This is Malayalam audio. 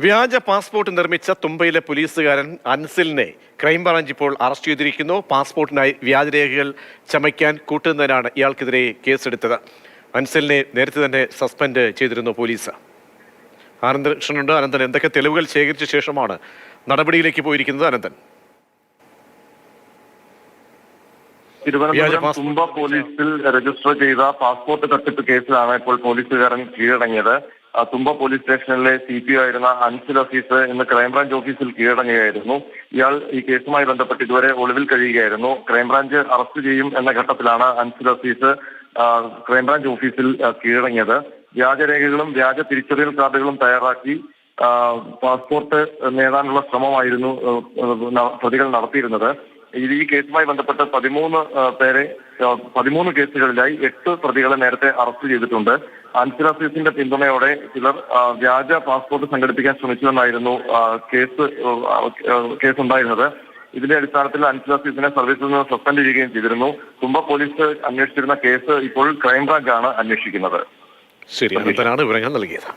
വ്യാജ പാസ്പോർട്ട് നിർമ്മിച്ച തുമ്പയിലെ പോലീസുകാരൻ അൻസിലിനെ ക്രൈംബ്രാഞ്ച് ഇപ്പോൾ അറസ്റ്റ് ചെയ്തിരിക്കുന്നു. പാസ്പോർട്ടിനായി വ്യാജരേഖകൾ ചമയ്ക്കാൻ കൂട്ടുന്നതിനാണ് ഇയാൾക്കെതിരെ കേസെടുത്തത്. അൻസിലിനെ നേരത്തെ തന്നെ സസ്പെൻഡ് ചെയ്തിരുന്നു പോലീസ്. ആനന്ദകൃഷ്ണനുണ്ട്. അനന്തൻ, എന്തൊക്കെ തെളിവുകൾ ശേഖരിച്ച ശേഷമാണ് നടപടിയിലേക്ക് പോയിരിക്കുന്നത്? അനന്തൻ, തിരുവനന്തപുരം തുമ്പ പോലീസിൽ രജിസ്റ്റർ ചെയ്ത പാസ്പോർട്ട് തട്ടിപ്പ് കേസിലാണ് ഇപ്പോൾ പോലീസുകാരൻ കീഴടങ്ങിയത്. തുമ്പ പോലീസ് സ്റ്റേഷനിലെ CPO ആയിരുന്ന അൻസിൽ ഓഫീസ് ഇന്ന് ക്രൈംബ്രാഞ്ച് ഓഫീസിൽ കീഴടങ്ങുകയായിരുന്നു. ഇയാൾ ഈ കേസുമായി ബന്ധപ്പെട്ട് ഇതുവരെ ഒളിവിൽ കഴിയുകയായിരുന്നു. ക്രൈംബ്രാഞ്ച് അറസ്റ്റ് ചെയ്യും എന്ന ഘട്ടത്തിലാണ് അൻസിൽ ഓഫീസ് ക്രൈംബ്രാഞ്ച് ഓഫീസിൽ കീഴടങ്ങിയത്. വ്യാജരേഖകളും വ്യാജ തിരിച്ചറിയൽ കാർഡുകളും തയ്യാറാക്കി പാസ്പോർട്ട് നേടാനുള്ള ശ്രമമായിരുന്നു പ്രതികൾ നടത്തിയിരുന്നത്. ഈ കേസുമായി ബന്ധപ്പെട്ട് 13 കേസുകളിലായി 8 പ്രതികളെ നേരത്തെ അറസ്റ്റ് ചെയ്തിട്ടുണ്ട്. അൻസിൽ ഓഫീസിന്റെ പിന്തുണയോടെ ചിലർ വ്യാജ പാസ്പോർട്ട് സംഘടിപ്പിക്കാൻ ശ്രമിച്ചുവെന്നായിരുന്നു കേസുണ്ടായിരുന്നത്. ഇതിന്റെ അടിസ്ഥാനത്തിൽ അൻസിൽ ഓഫീസിനെ സർവീസിൽ നിന്ന് സസ്പെൻഡ് ചെയ്യുകയും ചെയ്തിരുന്നു. തുമ്പ പോലീസ് അന്വേഷിച്ചിരുന്ന കേസ് ഇപ്പോൾ ക്രൈംബ്രാഞ്ചാണ് അന്വേഷിക്കുന്നത്. ശരി, വിവരങ്ങൾ നൽകിയത്.